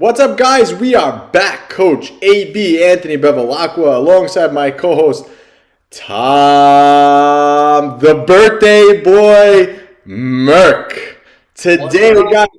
What's up, guys? We are back. Coach AB Anthony Bevilacqua alongside my co-host Tom, the birthday boy, Merck. Today,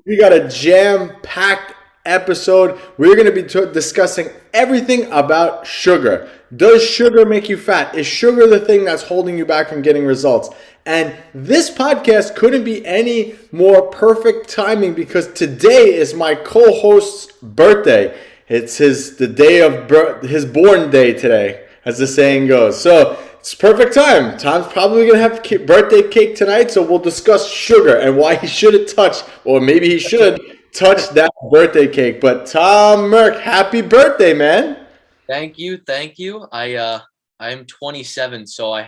we got a jam-packed episode. We're going to be discussing everything about sugar. Does sugar make you fat? Is sugar the thing that's holding you back from getting results? And this podcast couldn't be any more perfect timing because today is my co-host's birthday. It's the day of his born day today, as the saying goes. So it's perfect time. Tom's probably going to have birthday cake tonight, so we'll discuss sugar and why he shouldn't touch, or maybe he should touch that birthday cake. But Tom Merck, happy birthday, man. Thank you. I'm 27, so I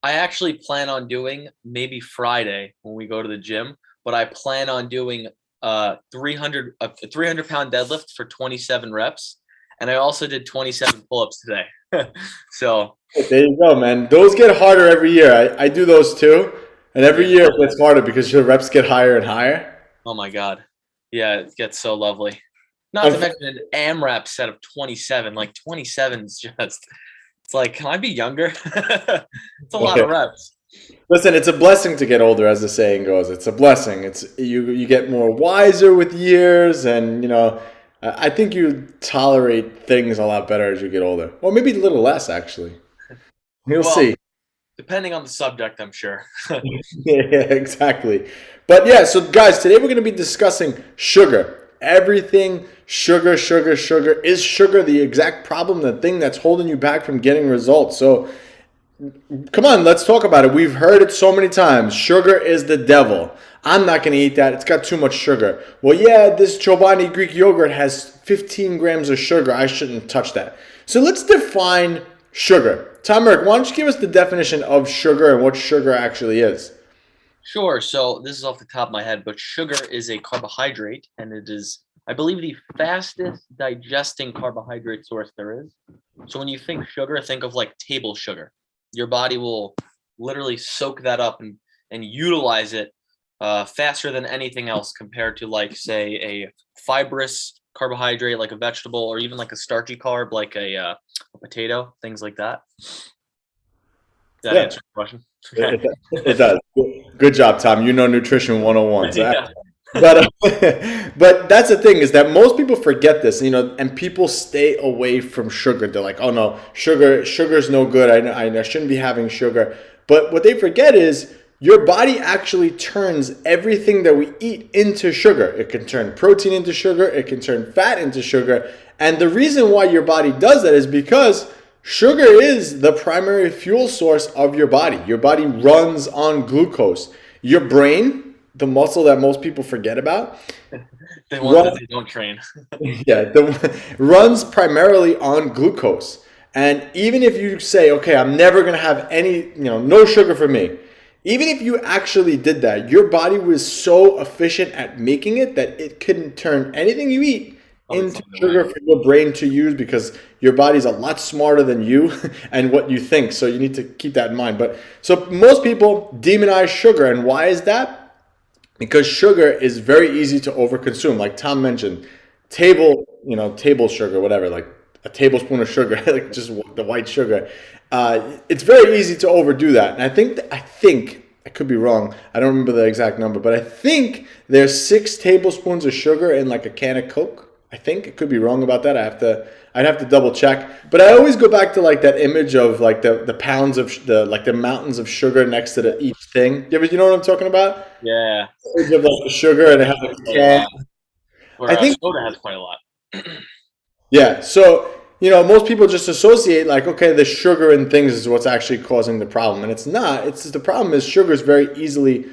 actually plan on doing maybe Friday when we go to the gym, but I plan on doing a 300-pound deadlift for 27 reps, and I also did 27 pull-ups today. So there you go, man. Those get harder every year. I do those too, and every year it gets harder because your reps get higher and higher. Oh my God. Yeah, it gets so lovely. Not to mention an AMRAP set of 27. Like 27 is just, it's like, can I be younger? It's a lot of reps. Listen, it's a blessing to get older, as the saying goes. It's a blessing. It's you get more wiser with years, and I think you tolerate things a lot better as you get older, or maybe a little less actually. We'll see. Depending on the subject, I'm sure. Yeah, exactly. But yeah, so guys, today we're going to be discussing sugar. Everything sugar, sugar, sugar. Is sugar the exact problem, the thing that's holding you back from getting results? So come on, let's talk about it. We've heard it so many times. Sugar is the devil. I'm not going to eat that. It's got too much sugar. Well, yeah, this Chobani Greek yogurt has 15 grams of sugar. I shouldn't touch that. So let's define sugar. Tom Merck, why don't you give us the definition of sugar and what sugar actually is? Sure. So this is off the top of my head, but sugar is a carbohydrate, and it is, I believe, the fastest digesting carbohydrate source there is. So when you think sugar, think of like table sugar. Your body will literally soak that up and utilize it faster than anything else compared to, like, say, a fibrous carbohydrate like a vegetable, or even like a starchy carb like a potato, things like that. Does that answer the question? It does. Good job, Tom. You know nutrition 101. So Yeah. But that's the thing, is that most people forget this, and people stay away from sugar. They're like, oh no, sugar's no good. I shouldn't be having sugar. But what they forget is your body actually turns everything that we eat into sugar. It can turn protein into sugar. It can turn fat into sugar. And the reason why your body does that is because sugar is the primary fuel source of your body. Your body runs on glucose. Your brain, the muscle that most people forget about, The one that they don't train. runs primarily on glucose. And even if you say, okay, I'm never going to have any, no sugar for me. Even if you actually did that, your body was so efficient at making it that it couldn't turn anything you eat into sugar for your brain to use, because your body's a lot smarter than you and what you think. So you need to keep that in mind. But so most people demonize sugar. And why is that? Because sugar is very easy to overconsume. Like Tom mentioned, table sugar, whatever, like a tablespoon of sugar, like just the white sugar. It's very easy to overdo that. And I think I could be wrong. I don't remember the exact number, but I think there's 6 tablespoons of sugar in like a can of Coke. I think. It could be wrong about that. I'd have to double check. But I always go back to like that image of like the pounds of the mountains of sugar next to each thing. You know what I'm talking about? Yeah. Image of like the sugar, and it has like a can. I think soda has quite a lot. Yeah. So most people just associate like, okay, the sugar in things is what's actually causing the problem, and it's not. It's the problem is sugar is very easily,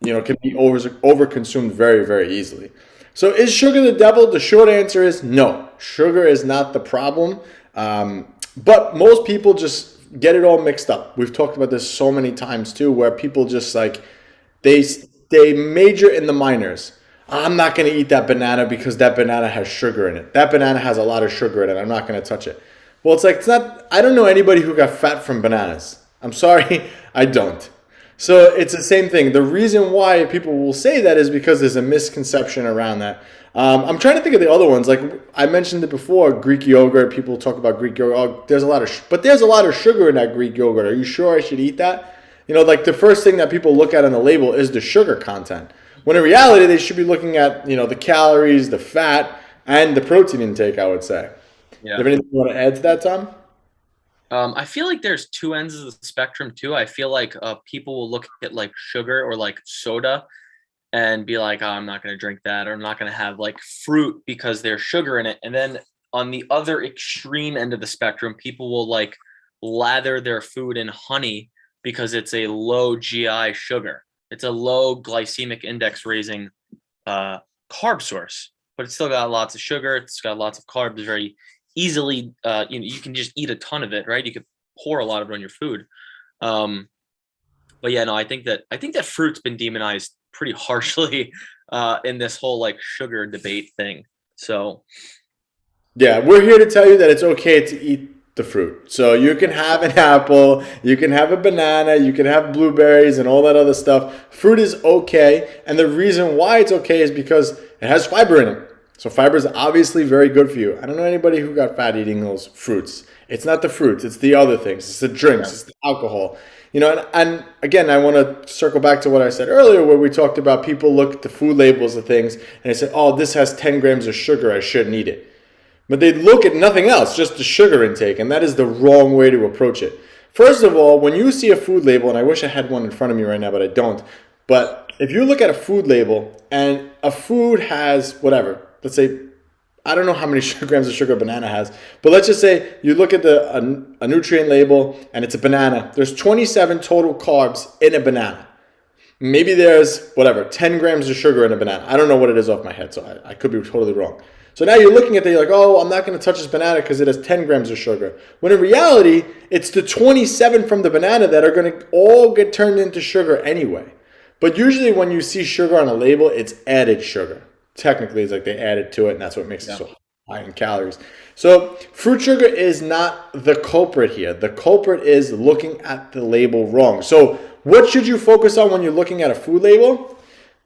can be overconsumed very, very easily. So is sugar the devil? The short answer is no. Sugar is not the problem. But most people just get it all mixed up. We've talked about this so many times too, where people just like, they major in the minors. I'm not going to eat that banana because that banana has sugar in it. That banana has a lot of sugar in it. I'm not going to touch it. Well, it's not, I don't know anybody who got fat from bananas. I'm sorry, I don't. So it's the same thing. The reason why people will say that is because there's a misconception around that. I'm trying to think of the other ones. Like I mentioned it before, Greek yogurt. People talk about Greek yogurt. Oh, there's a lot of, but there's a lot of sugar in that Greek yogurt. Are you sure I should eat that? You know, like the first thing that people look at on the label is the sugar content. When in reality, they should be looking at the calories, the fat, and the protein intake. I would say. Do you Yeah. have anything you want to add to that, Tom? I feel like there's two ends of the spectrum too. I feel like people will look at like sugar or like soda and be like, oh, I'm not going to drink that, or I'm not going to have like fruit because there's sugar in it. And then on the other extreme end of the spectrum, people will like lather their food in honey because it's a low GI sugar. It's a low glycemic index raising carb source, but it's still got lots of sugar. It's got lots of carbs, very easily. You can just eat a ton of it, right? You could pour a lot of it on your food. But yeah, no, I think that fruit's been demonized pretty harshly in this whole like sugar debate thing. So Yeah, we're here to tell you that it's okay to eat the fruit. So you can have an apple, you can have a banana, you can have blueberries and all that other stuff. Fruit is okay. And the reason why it's okay is because it has fiber in it. So fiber is obviously very good for you. I don't know anybody who got fat eating those fruits. It's not the fruits, it's the other things. It's the drinks, yeah, it's the alcohol. And again, I want to circle back to what I said earlier, where we talked about people look at the food labels of things and they say, oh, this has 10 grams of sugar, I shouldn't eat it. But they look at nothing else, just the sugar intake, and that is the wrong way to approach it. First of all, when you see a food label, and I wish I had one in front of me right now, but I don't. But if you look at a food label and a food has whatever, let's say, I don't know how many grams of sugar a banana has, but let's just say you look at a nutrient label and it's a banana. There's 27 total carbs in a banana. Maybe there's whatever 10 grams of sugar in a banana. I don't know what it is off my head, so I could be totally wrong. So now you're looking at that, you're like, oh, I'm not going to touch this banana because it has 10 grams of sugar. When in reality, it's the 27 from the banana that are going to all get turned into sugar anyway. But usually when you see sugar on a label, it's added sugar. Technically, it's like they added to it, and that's what makes it yeah, so high in calories. So fruit sugar is not the culprit here. The culprit is looking at the label wrong. So what should you focus on when you're looking at a food label?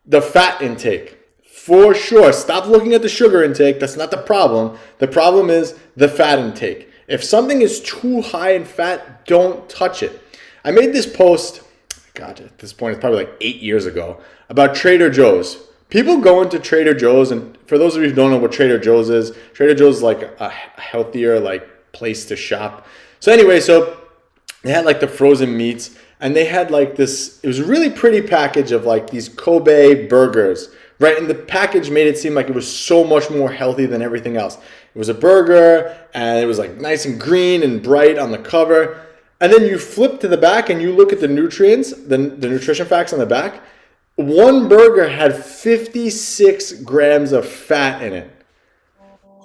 The fat intake. For sure. Stop looking at the sugar intake. That's not the problem. The problem is the fat intake. If something is too high in fat, don't touch it. I made this post, God, at this point, it's probably like 8 years ago, about Trader Joe's. People go into Trader Joe's, and for those of you who don't know what Trader Joe's is like a healthier like place to shop. So anyway, so they had like the frozen meats, and they had like this, it was a really pretty package of like these Kobe burgers, right? And the package made it seem like it was so much more healthy than everything else. It was a burger, and it was like nice and green and bright on the cover. And then you flip to the back and you look at the nutrients, the nutrition facts on the back. One burger had 56 grams of fat in it.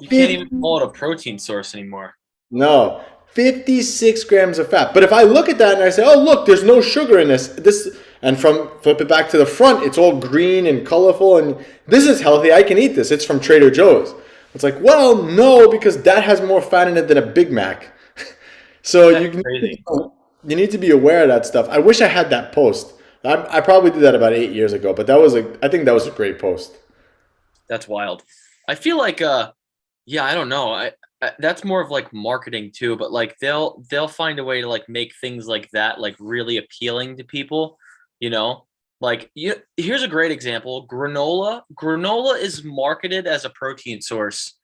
you can't even call it a protein source anymore. No, 56 grams of fat. But if I look at that and I say, oh, look, there's no sugar in this, and from flip it back to the front, it's all green and colorful, and this is healthy. I can eat this. It's from Trader Joe's. It's like, well, no, because that has more fat in it than a Big Mac. So That's crazy. you need to be aware of that stuff. I wish I had that post. I probably did that about 8 years ago, but I think that was a great post. That's wild. I feel like yeah, I don't know. That's more of like marketing too, but like they'll find a way to like make things like that like really appealing to people, you know? Like here's a great example. Granola. Granola is marketed as a protein source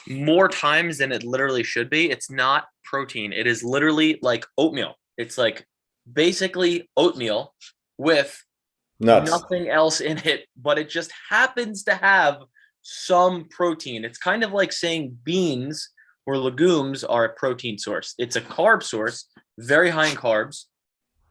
more times than it literally should be. It's not protein. It is literally like oatmeal. It's like basically oatmeal with Nuts. nothing else in it, but it just happens to have some protein. It's kind of like saying beans or legumes are a protein source. It's a carb source, very high in carbs,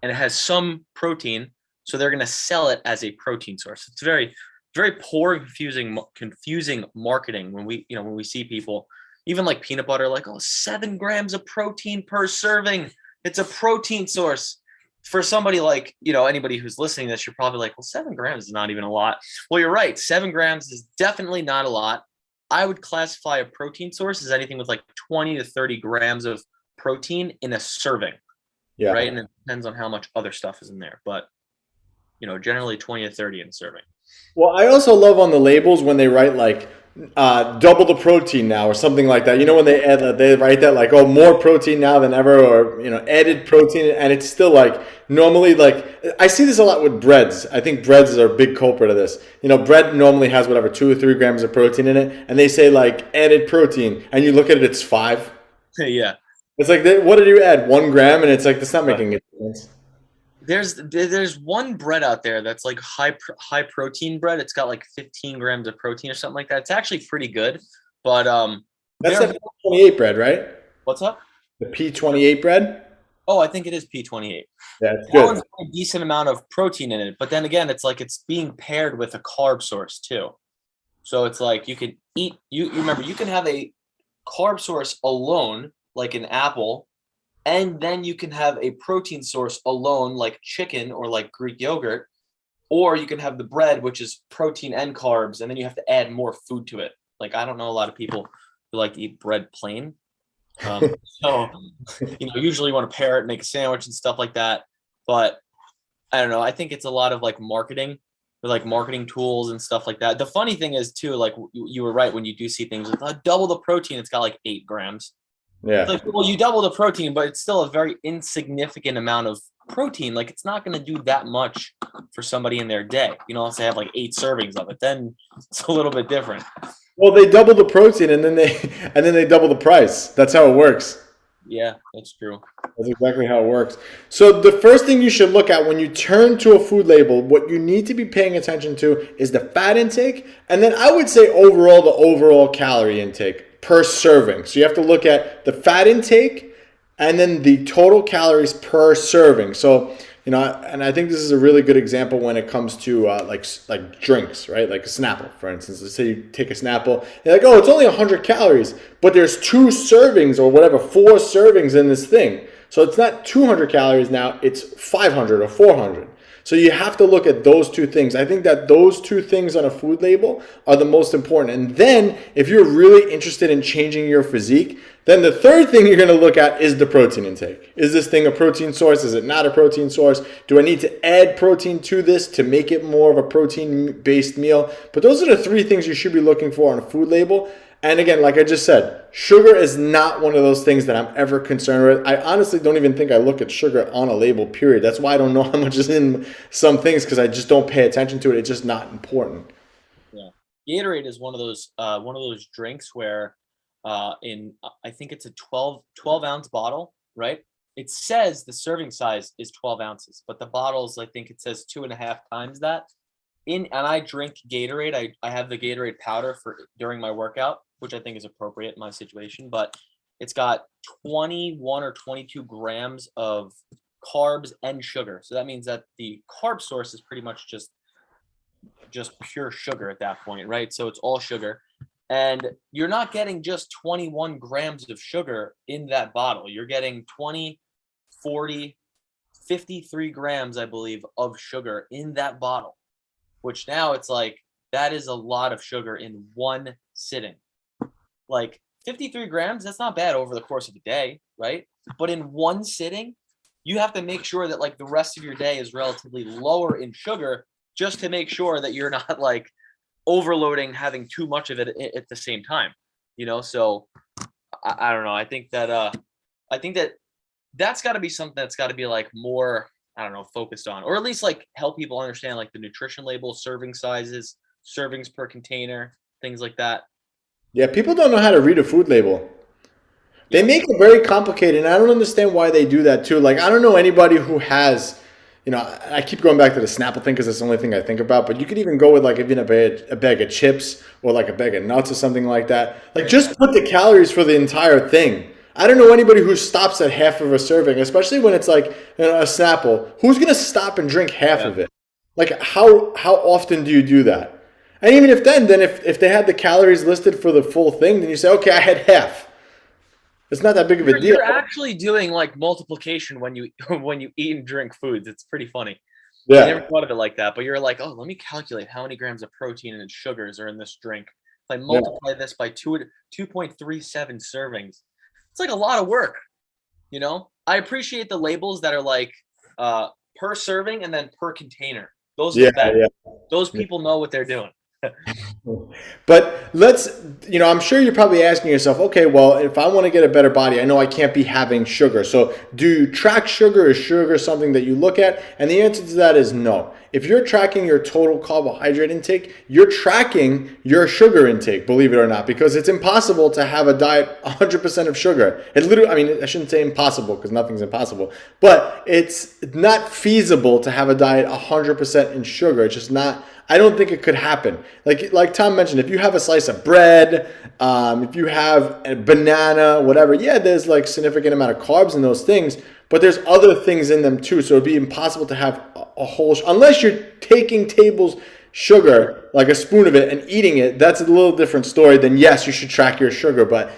and it has some protein. So they're going to sell it as a protein source. It's very, very poor and confusing marketing when we see people, even like peanut butter, like, oh, 7 grams of protein per serving. It's a protein source. For somebody like, anybody who's listening to this, you're probably like, well, 7 grams is not even a lot. Well, you're right. 7 grams is definitely not a lot. I would classify a protein source as anything with like 20 to 30 grams of protein in a serving, Yeah. right? And it depends on how much other stuff is in there. But generally 20 to 30 in a serving. Well, I also love on the labels when they write like double the protein now or something like that. You know, when they write that like, oh, more protein now than ever, or added protein, and it's still like normally like I see this a lot with breads. I think breads are a big culprit of this. Bread normally has whatever 2 or 3 grams of protein in it, and they say like added protein, and you look at it, it's 5. Yeah. It's like, what did you add? 1 gram, and it's like that's not making a difference. There's one bread out there that's like high protein bread. It's got like 15 grams of protein or something like that. It's actually pretty good, but That's they're that P28 bread, right? what's up? The P28 bread. Oh, I think it is P28. Yeah, it's That one's good. got a decent amount of protein in it, but then again, it's like it's being paired with a carb source too. So it's like you can eat. You remember you can have a carb source alone, like an apple, and then you can have a protein source alone, like chicken or like Greek yogurt, or you can have the bread, which is protein and carbs, and then you have to add more food to it. Like I don't know a lot of people who like to eat bread plain. So usually you want to pair it, make a sandwich and stuff like that. But I don't know. I think it's a lot of like marketing, like marketing tools and stuff like that. The funny thing is too, like you were right when you do see things with double the protein, it's got like 8 grams. It's Yeah. like, well, you double the protein, but it's still a very insignificant amount of protein. Like it's not going to do that much for somebody in their day. Unless they have like 8 servings of it, then it's a little bit different. Well, they double the protein and then they double the price. That's how it works. Yeah, that's true. That's exactly how it works. So the first thing you should look at when you turn to a food label, what you need to be paying attention to is the fat intake, and then I would say overall the overall calorie intake per serving. So you have to look at the fat intake and then the total calories per serving. So and I think this is a really good example when it comes to like drinks, right? Like a Snapple, for instance. Let's say you take a Snapple, you're like, oh, it's only 100 calories, but there's 2 servings or whatever, 4 servings in this thing. So it's not 200 calories now, it's 500 or 400. So you have to look at those two things. I think that those two things on a food label are the most important. And then if you're really interested in changing your physique, then the third thing you're going to look at is the protein intake. Is this thing a protein source? Is it not a protein source? Do I need to add protein to this to make it more of a protein-based meal? But those are the 3 things you should be looking for on a food label. And again, like I just said, sugar is not one of those things that I'm ever concerned with. I honestly don't even think I look at sugar on a label, period. That's why I don't know how much is in some things, because I just don't pay attention to it. It's just not important. Yeah, Gatorade is one of those drinks where I think it's a 12 ounce bottle, right? It says the serving size is 12 ounces, but the bottles, I think it says 2.5 times that. And I drink Gatorade. I have the Gatorade powder for during my workout, which I think is appropriate in my situation, but it's got 21 or 22 grams of carbs and sugar. So that means that the carb source is pretty much just pure sugar at that point, right? So it's all sugar. And you're not getting just 21 grams of sugar in that bottle. You're getting 20, 40, 53 grams, I believe, of sugar in that bottle, which now it's like that is a lot of sugar in one sitting. Like 53 grams, that's not bad over the course of a day, right? But in one sitting, you have to make sure that like the rest of your day is relatively lower in sugar just to make sure that you're not like overloading, having too much of it at the same time, So I don't know. I think that that's got to be something that's got to be like more, I don't know, focused on, or at least like help people understand like the nutrition label, serving sizes, servings per container, things like that. Yeah, people don't know how to read a food label. They Yep. make it very complicated, and I don't understand why they do that too. Like, I don't know anybody who has, I keep going back to the Snapple thing because it's the only thing I think about, but you could even go with like even a bag of chips or like a bag of nuts or something like that. Like, just put the calories for the entire thing. I don't know anybody who stops at half of a serving, especially when it's like a Snapple. Who's going to stop and drink half Yeah. of it? Like, how often do you do that? And even if they had the calories listed for the full thing, then you say, okay, I had half. It's not that big of a deal. You're actually doing like multiplication when you when you eat and drink foods. It's pretty funny. I never Yeah. thought of it like that, but you're like, oh, let me calculate how many grams of protein and sugars are in this drink. If I Yeah. multiply this by 2.37 servings, it's like a lot of work. I appreciate the labels that are like per serving and then per container. Those are the Yeah, best. Those yeah. people know what they're doing. But I'm sure you're probably asking yourself, okay, well, if I want to get a better body, I know I can't be having sugar. So do you track sugar? Is sugar something that you look at? And the answer to that is no. If you're tracking your total carbohydrate intake, you're tracking your sugar intake, believe it or not, because it's impossible to have a diet 100% of sugar. It literally, I mean, I shouldn't say impossible because nothing's impossible, but it's not feasible to have a diet 100% in sugar. It's just not. I don't think it could happen. Like Tom mentioned, if you have a slice of bread, if you have a banana, whatever, yeah, there's like significant amount of carbs in those things, but there's other things in them too. So it'd be impossible to have a whole, unless you're taking tables sugar, like a spoon of it, and eating it. That's a little different story. Then yes, you should track your sugar, but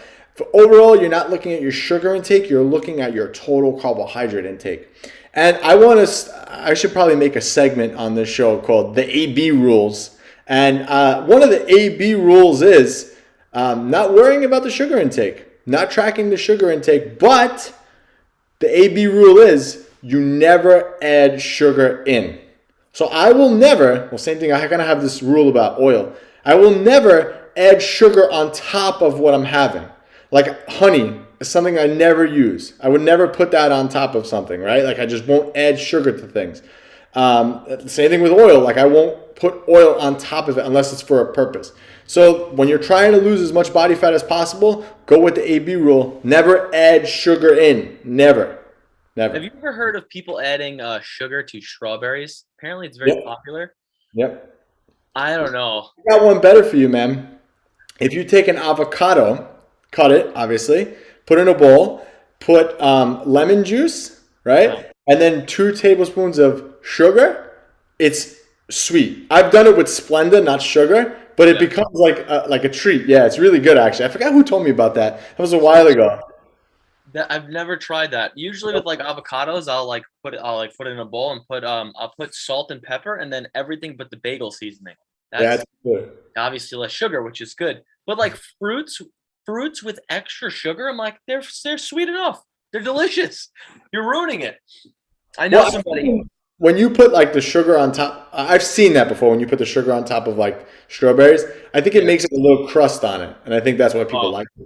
overall, you're not looking at your sugar intake. You're looking at your total carbohydrate intake. And I should probably make a segment on this show called the AB rules. And one of the AB rules is not worrying about the sugar intake, not tracking the sugar intake. But the AB rule is you never add sugar in. So I will never, well, same thing, I kind of have this rule about oil. I will never add sugar on top of what I'm having. Like honey is something I never use. I would never put that on top of something, right? Like I just won't add sugar to things. Same thing with oil. Like I won't put oil on top of it unless it's for a purpose. So when you're trying to lose as much body fat as possible, go with the AB rule. Never add sugar in. Never. Have Never. you ever heard of people adding sugar to strawberries? Apparently, it's very Yep. popular. Yep. I don't know. I got one better for you, man. If you take an avocado, cut it, obviously, put in a bowl, put lemon juice, Uh, right? And then 2 tablespoons of sugar, it's sweet. I've done it with Splenda, not sugar, but it yeah. becomes like a treat. Yeah, it's really good, actually. I forgot who told me about that. That was a while ago. That I've never tried that. Usually with like avocados, I'll like put it in a bowl and I'll put salt and pepper and then everything but the bagel seasoning. Yeah, That's it's good. obviously less sugar, which is good. But like fruits with extra sugar, I'm like they're sweet enough. They're delicious. You're ruining it. I know Well, somebody. when you put like the sugar on top, I've seen that before. When you put the sugar on top of like strawberries, I think it Yeah. makes it a little crust on it, and I think that's why people Oh, like it.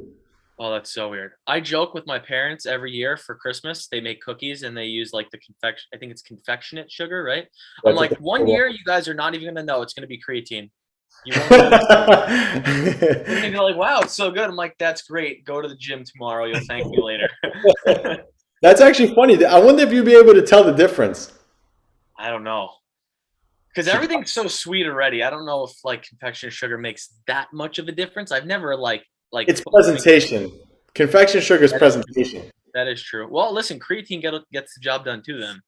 oh, that's so weird. I joke with my parents every year for Christmas. They make cookies and they use like the confection. I think it's confectionate sugar, right? I'm That's what like, one they year you guys are not even gonna know it's gonna be creatine. You won't even and they're like, wow, it's so good. I'm like, that's great. Go to the gym tomorrow. You'll thank me later. That's actually funny. I wonder if you'd be able to tell the difference. I don't know. Because everything's so sweet already. I don't know if like confectionate sugar makes that much of a difference. I've never It's put my finger. presentation. Confection sugar is That is true. presentation. That is true. Well, listen, creatine gets the job done too. Then.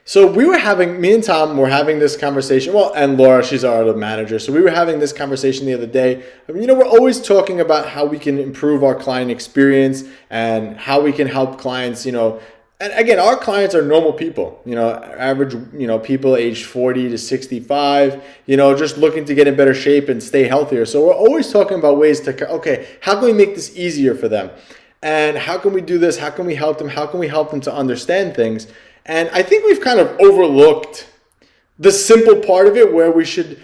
So me and Tom were having this conversation. Well, and Laura, she's our other manager. So we were having this conversation the other day. I mean, we're always talking about how we can improve our client experience and how we can help clients, and again, our clients are normal people, average, people aged 40 to 65, just looking to get in better shape and stay healthier. So we're always talking about ways to, okay, how can we make this easier for them? And how can we do this? How can we help them? How can we help them to understand things? And I think we've kind of overlooked the simple part of it where we should,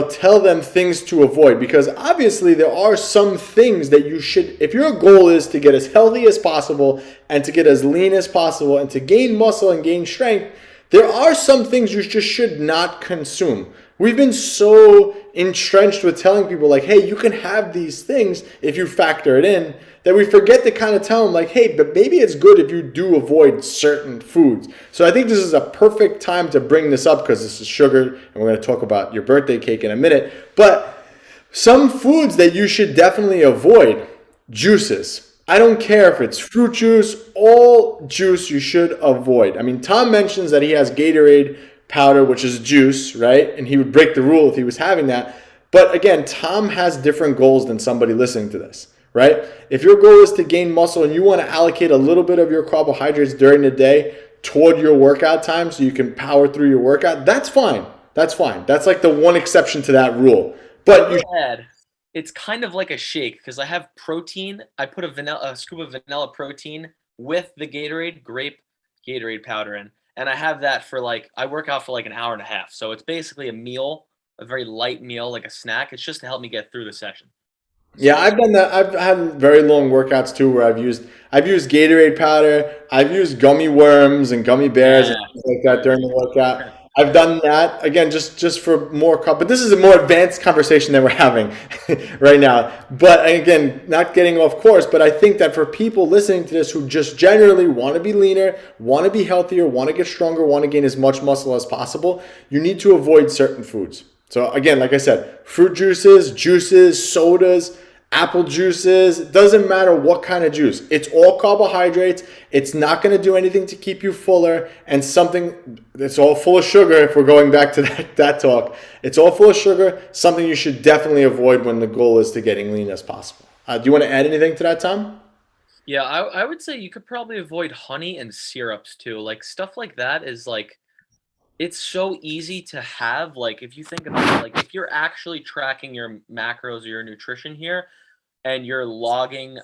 tell them things to avoid, because obviously there are some things that you should, if your goal is to get as healthy as possible and to get as lean as possible and to gain muscle and gain strength, there are some things you just should not consume. We've been so entrenched with telling people like, hey, you can have these things if you factor it in, that we forget to kind of tell them like, hey, but maybe it's good if you do avoid certain foods. So I think this is a perfect time to bring this up because this is sugar and we're going to talk about your birthday cake in a minute. But some foods that you should definitely avoid: juices. I don't care if it's fruit juice, all juice you should avoid. I mean, Tom mentions that he has Gatorade powder, which is juice, right? And he would break the rule if he was having that. But again, Tom has different goals than somebody listening to this, right? If your goal is to gain muscle and you want to allocate a little bit of your carbohydrates during the day toward your workout time so you can power through your workout, that's fine. That's fine. That's like the one exception to that rule. I But you will add, it's kind of like a shake because I have protein. I put a scoop of vanilla protein with the Gatorade grape Gatorade powder in, and I have that for like I work out for like an hour and a half. So it's basically a meal, a very light meal, like a snack. It's just to help me get through the session. Yeah, So I've done that. I've had very long workouts too, where I've used Gatorade powder, I've used gummy worms and gummy bears and yeah, things like that during gummies. the workout. I've done that again, just for more. But this is a more advanced conversation than we're having right now. But again, not getting off course. But I think that for people listening to this who just generally want to be leaner, want to be healthier, want to get stronger, want to gain as much muscle as possible, you need to avoid certain foods. So again, like I said, fruit juices, sodas, apple juices, it doesn't matter what kind of juice. It's all carbohydrates. It's not going to do anything to keep you fuller, and something that's all full of sugar, if we're going back to that talk, it's all full of sugar, something you should definitely avoid when the goal is to getting lean as possible. Do you want to add anything to that, Tom? Yeah, I would say you could probably avoid honey and syrups too. Like stuff like that is like it's so easy to have. Like if you think about it, like if you're actually tracking your macros or your nutrition here, and you're logging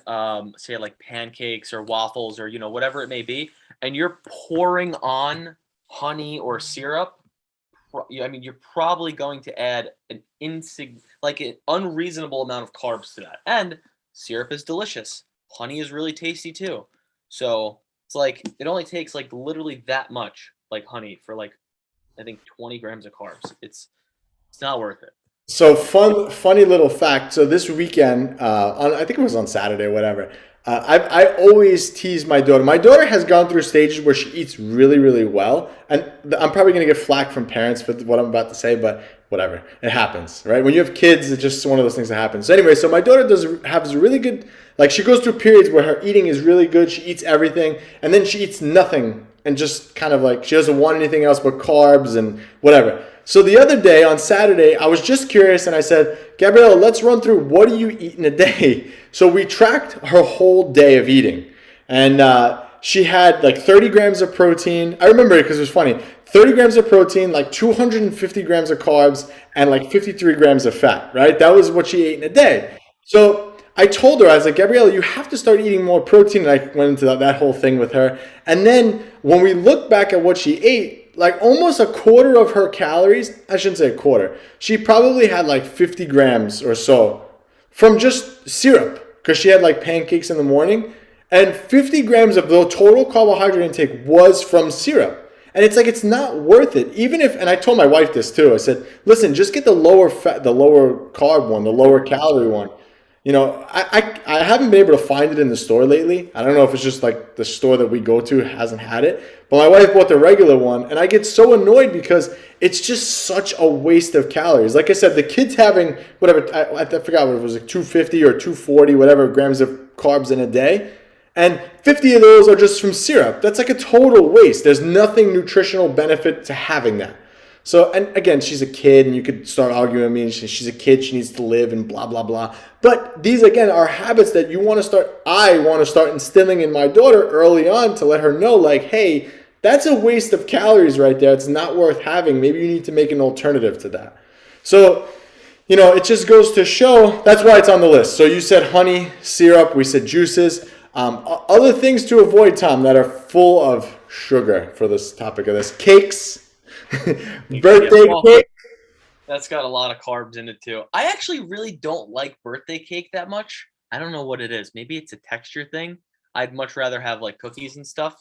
say like pancakes or waffles or whatever it may be, and you're pouring on honey or syrup, I mean you're probably going to add like an unreasonable amount of carbs to that. And syrup is delicious, honey is really tasty too, so it's like it only takes like literally that much, like honey, for like I think 20 grams of carbs. It's not worth it. So funny little fact. So this weekend, I think it was on Saturday, whatever. I always tease my daughter. My daughter has gone through stages where she eats really, really well, and I'm probably going to get flack from parents for what I'm about to say, but whatever, it happens, right? When you have kids, it's just one of those things that happens. So anyway, so my daughter has really good, like she goes through periods where her eating is really good. She eats everything, and then she eats nothing, and just kind of like she doesn't want anything else but carbs and whatever. So the other day on Saturday, I was just curious and I said, Gabriella, let's run through what do you eat in a day? So we tracked her whole day of eating. And she had like 30 grams of protein. I remember it because it was funny. 30 grams of protein, like 250 grams of carbs, and like 53 grams of fat, right? That was what she ate in a day. So I told her, I was like, Gabriella, you have to start eating more protein. And I went into that whole thing with her. And then when we look back at what she ate, like almost a quarter of her calories, I shouldn't say a quarter, she probably had like 50 grams or so from just syrup because she had like pancakes in the morning, and 50 grams of the total carbohydrate intake was from syrup. And it's like, it's not worth it. Even if, and I told my wife this too, I said, listen, just get the lower fat, the lower carb one, the lower calorie one. I haven't been able to find it in the store lately. I don't know if it's just like the store that we go to hasn't had it. But my wife bought the regular one, and I get so annoyed because it's just such a waste of calories. Like I said, the kid's having whatever, I forgot what it was, like 250 or 240, whatever grams of carbs in a day. And 50 of those are just from syrup. That's like a total waste. There's nothing nutritional benefit to having that. So, and again, she's a kid, and you could start arguing with me, and she's a kid, she needs to live, and blah, blah, blah. But these, again, are habits that I want to start instilling in my daughter early on to let her know, like, hey, that's a waste of calories right there. It's not worth having. Maybe you need to make an alternative to that. So, it just goes to show, that's why it's on the list. So you said honey, syrup, we said juices. Other things to avoid, Tom, that are full of sugar for this topic of this. Cakes. Birthday cake. That's got a lot of carbs in it too. I actually really don't like birthday cake that much. I don't know what it is. Maybe it's a texture thing. I'd much rather have like cookies and stuff.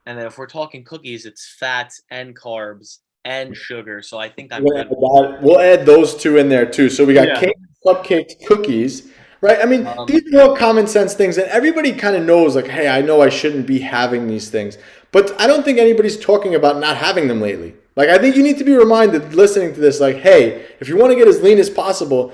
And then if we're talking cookies, it's fats and carbs and sugar. So I think I'm good. We'll add those two in there too. So we got cake, cupcakes, cookies, right? I mean, these are all common sense things, and everybody kind of knows, like, hey, I know I shouldn't be having these things. But I don't think anybody's talking about not having them lately. Like, I think you need to be reminded listening to this, like, hey, if you want to get as lean as possible,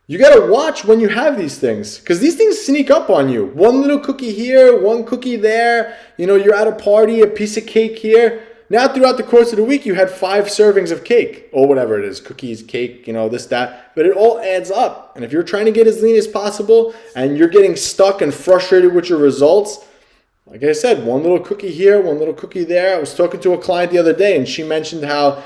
you got to watch when you have these things, because these things sneak up on you. One little cookie here, one cookie there. You're at a party, a piece of cake here. Now, throughout the course of the week, you had 5 servings of cake or whatever it is, cookies, cake, this, that. But it all adds up. And if you're trying to get as lean as possible and you're getting stuck and frustrated with your results, like I said, one little cookie here, one little cookie there. I was talking to a client the other day, and she mentioned how,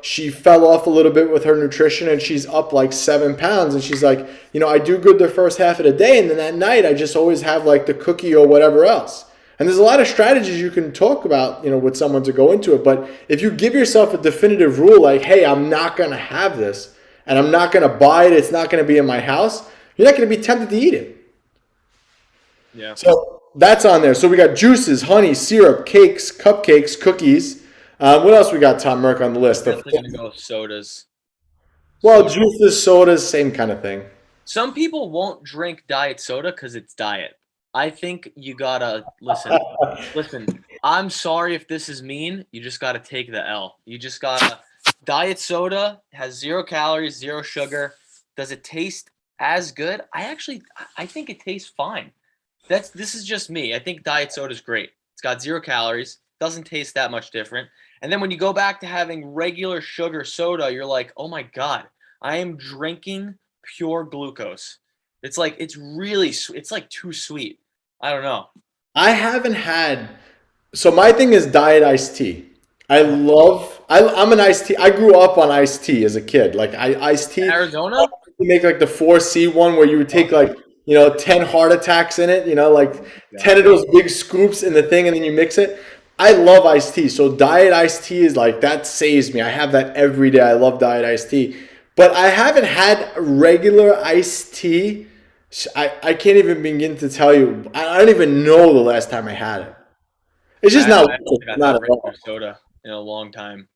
she fell off a little bit with her nutrition, and she's up like 7 pounds. And she's like, I do good the first half of the day, and then at night I just always have like the cookie or whatever else. And there's a lot of strategies you can talk about, with someone to go into it. But if you give yourself a definitive rule like, hey, I'm not going to have this and I'm not going to buy it, it's not going to be in my house, you're not going to be tempted to eat it. Yeah. So that's on there. So we got juices, honey, syrup, cakes, cupcakes, cookies. What else we got, Tom Merck, on the list? Definitely gonna go with sodas. Well, Soda. juices, sodas, same kind of thing. Some people won't drink diet soda because it's diet. I think you gotta listen. Listen, I'm sorry if this is mean. You just gotta take the L. You just gotta. Diet soda has 0 calories, 0 sugar. Does it taste as good? I think it tastes fine. This is just me. I think diet soda is great. It's got 0 calories, doesn't taste that much different. And then when you go back to having regular sugar soda, you're like, oh my God, I am drinking pure glucose. It's like it's really it's like too sweet. I don't know. I haven't had. So my thing is diet iced tea. Uh, I'm an iced tea. I grew up on iced tea as a kid. Like iced tea. Arizona? You make like the 4C one where you would take like, 10 heart attacks in it, like 10 God. of those big scoops in the thing and then you mix it. I love iced tea. So diet iced tea is like, that saves me. I have that every day. I love diet iced tea. But I haven't had regular iced tea. I can't even begin to tell you. I don't even know the last time I had it. It's just not, I haven't got not that at regular all. soda in a long time.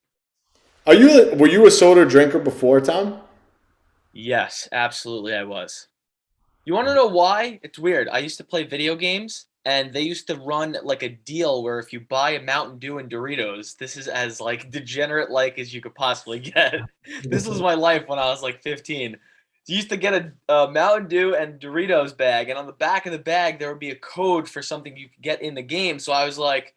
Were you a soda drinker before, Tom? Yes, absolutely, I was. You want to know why? It's weird. I used to play video games, and they used to run like a deal where if you buy a Mountain Dew and Doritos, this is as like degenerate like as you could possibly get. This was my life when I was like 15. You used to get a Mountain Dew and Doritos bag, and on the back of the bag there would be a code for something you could get in the game. So I was like,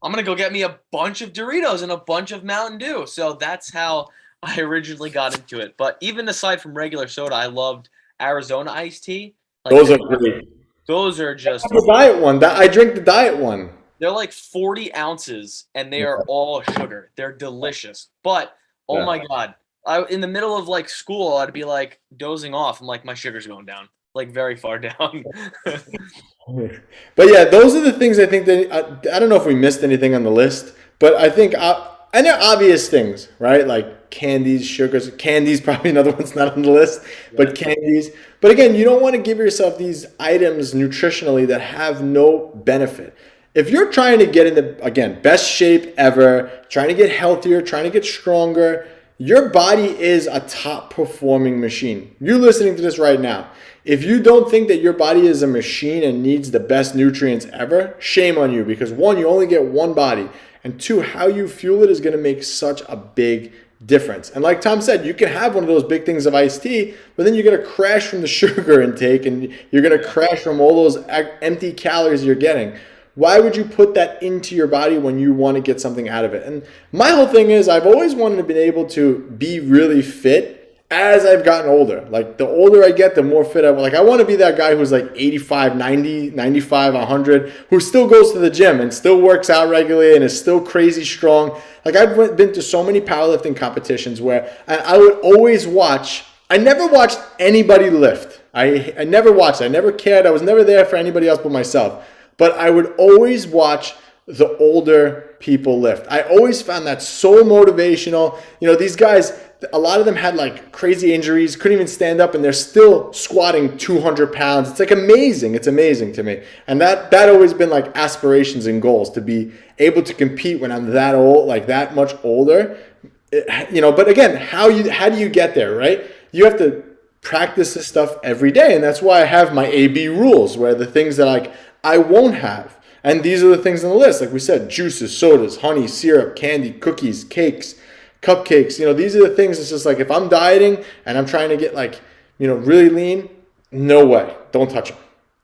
I'm gonna go get me a bunch of Doritos and a bunch of Mountain Dew. So that's how I originally got into it. But even aside from regular soda, I loved Arizona iced tea. Like Those are great. those are just The diet one. I drink the diet one. they're like 40 ounces and they are all sugar. They're delicious. But oh Yeah. my God. I in the middle of like school, I'd be like dozing off. I'm like, my sugar's going down. Like very far down. But yeah, those are the things I think that I don't know if we missed anything on the list, but I think and they're obvious things, right? Like candies, sugars. Candies probably another one's not on the list, but Right. candies. But again, you don't want to give yourself these items nutritionally that have no benefit. If you're trying to get in the again best shape ever, trying to get healthier, trying to get stronger, your body is a top performing machine. You listening to this right now. If you don't think that your body is a machine and needs the best nutrients ever, shame on you because one, you only get one body, and two, how you fuel it is going to make such a big difference. And like Tom said, you can have one of those big things of iced tea, but then you're going to crash from the sugar intake and you're going to crash from all those empty calories you're getting. Why would you put that into your body when you want to get something out of it? And my whole thing is I've always wanted to be able to be really fit as I've gotten older. Like the older I get, the more fit I want. Like I want to be that guy who's like 85, 90, 95, 100, who still goes to the gym and still works out regularly and is still crazy strong. Like I've been to so many powerlifting competitions where I would always watch. I never watched anybody lift. I never watched. I never cared. I was never there for anybody else but myself. But I would always watch the older people lift. I always found that so motivational. These guys, a lot of them had like crazy injuries, couldn't even stand up, and they're still squatting 200 pounds. It's like amazing. It's amazing to me. And that always been like aspirations and goals to be able to compete when I'm that old, like that much older. But again, how do you get there, right? You have to practice this stuff every day. And that's why I have my AB rules where the things that I won't have. And these are the things on the list. Like we said, juices, sodas, honey, syrup, candy, cookies, cakes, cupcakes. These are the things. It's just like if I'm dieting and I'm trying to get like, really lean, no way. Don't touch them.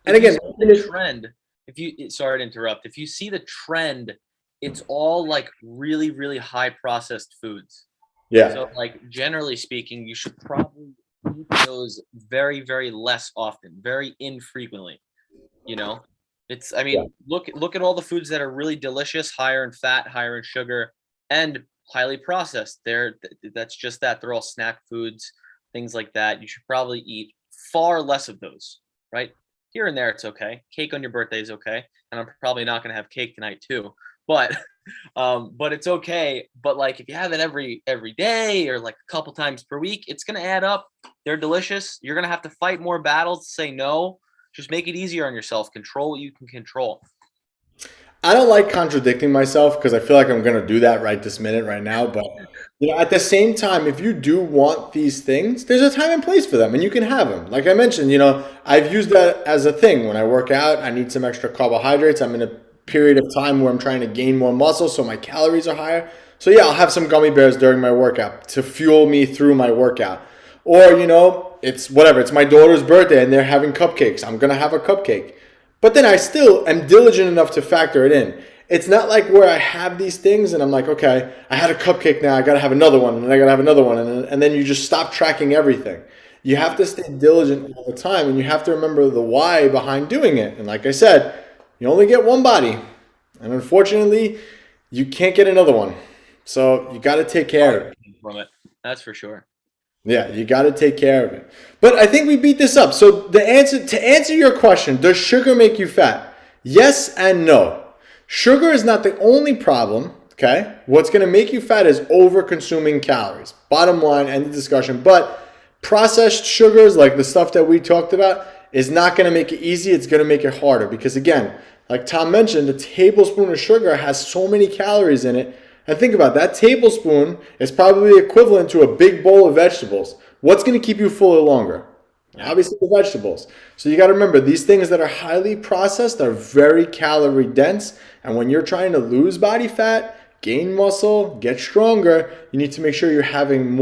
And If you again, see the trend, if you sorry to interrupt, if you see the trend, it's all like really, really high processed foods. yeah, So like generally speaking, you should probably eat those very, very less often, very infrequently. You know, it's I yeah. mean, look at all the foods that are really delicious, higher in fat, higher in sugar, and highly processed. That's just that. They're all snack foods, things like that. You should probably eat far less of those, right? Here and there, it's okay. Cake on your birthday is okay, and I'm probably not gonna have cake tonight too. But but it's okay. But like if you have it every day or like a couple times per week, it's gonna add up. They're delicious. You're gonna have to fight more battles to say no. Just make it easier on yourself. Control what you can control. I don't like contradicting myself because I feel like I'm going to do that right this minute, right now. But at the same time, if you do want these things, there's a time and place for them, and you can have them. Like I mentioned, I've used that as a thing. When I work out, I need some extra carbohydrates. I'm in a period of time where I'm trying to gain more muscle, so my calories are higher. So yeah, I'll have some gummy bears during my workout to fuel me through my workout. Or, it's whatever. It's my daughter's birthday and they're having cupcakes. I'm going to have a cupcake. But then I still am diligent enough to factor it in. It's not like where I have these things and I'm like, okay, I had a cupcake now, I gotta have another one, and then I gotta have another one, and then you just stop tracking everything. You have to stay diligent all the time, and you have to remember the why behind doing it. And like I said, you only get one body, and unfortunately, you can't get another one. So you got to take care of it. From it. That's for sure. Yeah, you got to take care of it. But I think we beat this up. So to answer your question, does sugar make you fat? Yes and no. Sugar is not the only problem, okay? What's going to make you fat is over consuming calories. Bottom line, end of discussion. But processed sugars, like the stuff that we talked about, is not going to make it easy. It's going to make it harder because, again, like Tom mentioned, a tablespoon of sugar has so many calories in it. And think about it, that tablespoon is probably equivalent to a big bowl of vegetables. What's going to keep you fuller longer? Obviously the vegetables. So you got to remember, these things that are highly processed are very calorie dense. And when you're trying to lose body fat, gain muscle, get stronger, you need to make sure you're having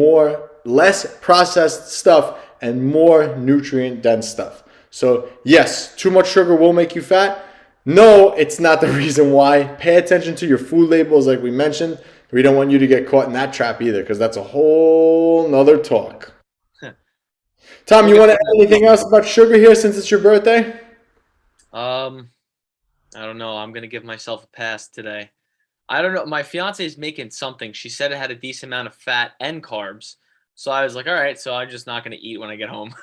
less processed stuff and more nutrient dense stuff. So yes, too much sugar will make you fat. No, it's not the reason why. Pay attention to your food labels like we mentioned. We don't want you to get caught in that trap either because that's a whole nother talk. Tom, you want to add anything else about sugar here since it's your birthday? I don't know. I'm gonna give myself a pass today. I don't know. My fiance is making something. She said it had a decent amount of fat and carbs. So I was like, all right, so I'm just not gonna eat when I get home.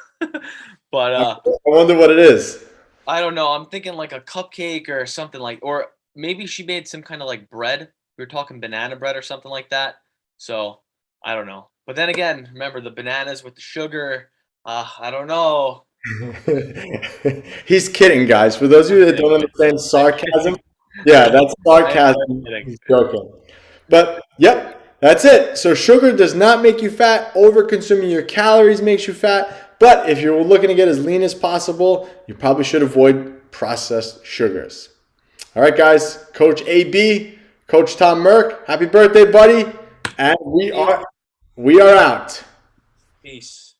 But I wonder what it is. I don't know. I'm thinking like a cupcake or something like, or maybe she made some kind of like bread. We were talking banana bread or something like that. So I don't know. But then again, remember the bananas with the sugar. I don't know. He's kidding, guys. For those of you that don't understand sarcasm, yeah, that's sarcasm. He's joking. But yep, that's it. So sugar does not make you fat. Over consuming your calories makes you fat. But if you're looking to get as lean as possible, you probably should avoid processed sugars. All right, guys. Coach AB, Coach Tom Merck, happy birthday, buddy. And we are out. Peace.